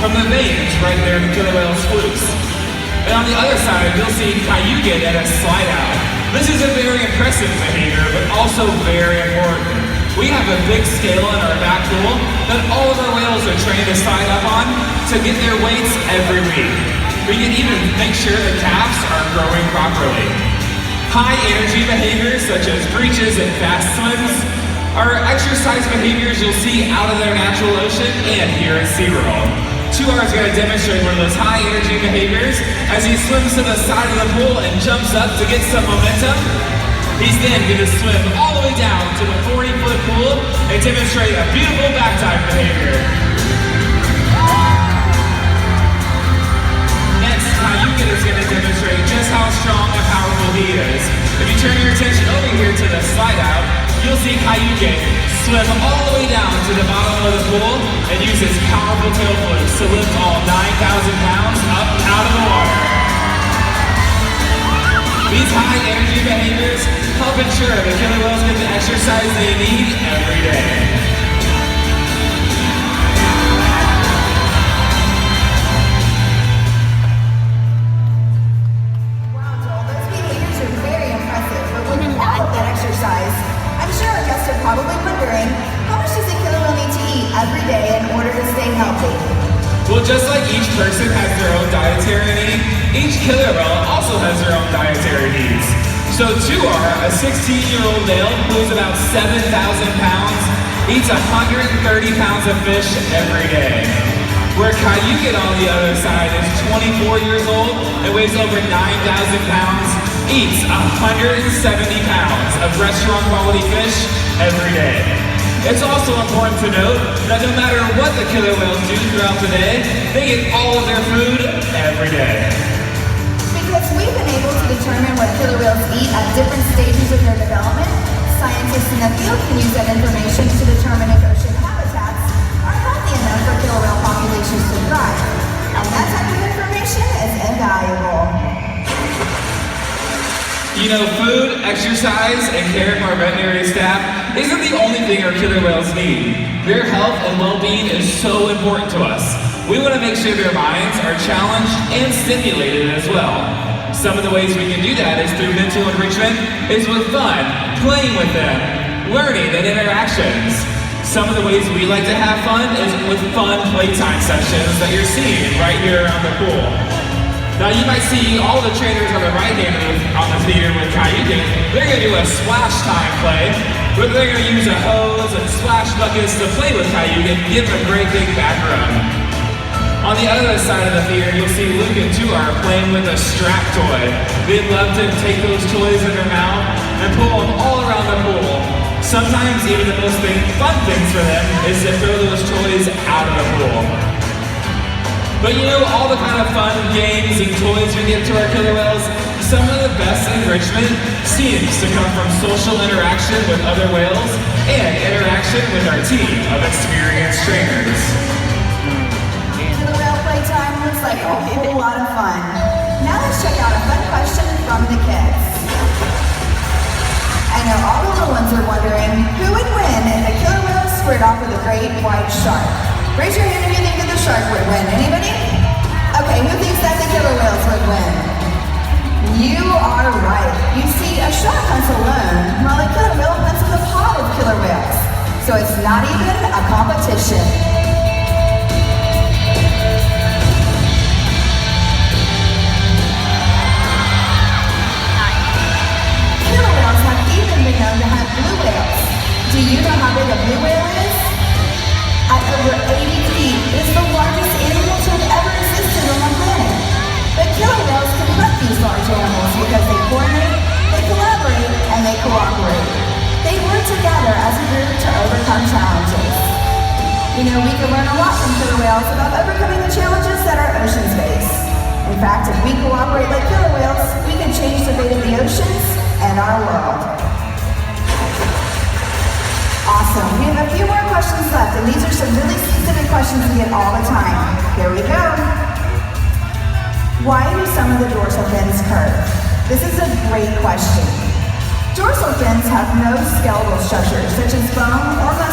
from the veins right there in the killer whale's flukes. And on the other side, you'll see Cayuga at a slide out. This is a very impressive behavior, but also very important. We have a big scale in our back pool that all of our whales are trained to slide up on to get their weights every week. We can even make sure the calves are growing properly. High energy behaviors such as breaches and fast swims are exercise behaviors you'll see out of their natural ocean and here at SeaWorld. Tuar is going to demonstrate one of those high energy behaviors as he swims to the side of the pool and jumps up to get some momentum. He's then going to swim all the way down to the 40-foot pool and demonstrate a beautiful back dive behavior. Next, Cayuga is going to demonstrate just how strong and powerful he is. If you turn your attention over here to the slide out, you'll see Cayuga swim all the way down to the bottom of the pool and use his powerful tail flukes to lift all 9,000 pounds up out of the water. These high energy behaviors help ensure the killer whales get the exercise they need every day. Wow, Joel, those behaviors are very impressive, but when you add that exercise, I'm sure our guests are probably wondering, how much does a killer whale need to eat every day in order to stay healthy? Well, just like each person has their own dietary need, each killer whale also has their own dietary needs. So Tuar, a 16-year-old male who is about 7,000 pounds, eats 130 pounds of fish every day. Where Cayuga on the other side is 24 years old and weighs over 9,000 pounds, eats 170 pounds of restaurant quality fish every day. It's also important to note that no matter what the killer whales do throughout the day, they get all of their food every day. Because we've been able to determine what killer whales eat at different stages of their development, scientists in the field can use that information to determine if ocean habitats are healthy enough for killer whale populations to thrive. And that type of information is invaluable. You know, food, exercise, and care from our veterinary staff isn't the only thing our killer whales need. Their health and well-being is so important to us. We want to make sure their minds are challenged and stimulated as well. Some of the ways we can do that is through mental enrichment, is with fun, playing with them, learning, and interactions. Some of the ways we like to have fun is with fun playtime sessions that you're seeing right here around the pool. Now you might see all the trainers on the right hand on the theater with Cayuga. They're going to do a splash time play, where they're going to use a hose and splash buckets to play with Cayuga and give him a great big back run. On the other side of the theater, you'll see Luke and Tuar playing with a strap toy. They'd love to take those toys in their mouth and pull them all around the pool. Sometimes even the most fun things for them is to throw those toys out of the pool. But you know, all the kind of fun games and toys we give to our killer whales, some of the best enrichment seems to come from social interaction with other whales and interaction with our team of experienced trainers. Killer whale playtime looks like a whole lot of fun. Now let's check out a fun question from the kids. I know all the little ones are wondering, who would win if the killer whale squared off with a great white shark? Raise your hand if you think that the shark would win. Anybody? Okay, who thinks that the killer whales would win? You are right. You see, a shark hunts alone, while a killer whale hunts with a pod of killer whales. So it's not even a competition. Killer whales have even been known to hunt blue whales. Do you know how big a blue whale is? At over 80 feet, it is the largest animal to have ever existed on the planet. But killer whales can hunt these large animals because they coordinate, they collaborate, and they cooperate. They work together as a group to overcome challenges. You know, we can learn a lot from killer whales about overcoming the challenges that our oceans face. In fact, if we cooperate like killer whales, we can change the fate of the oceans and our world. Awesome. We have a few more questions left, and these are some really specific questions we get all the time. Here we go. Why do some of the dorsal fins curve? This is a great question. Dorsal fins have no skeletal structures, such as bone or muscle.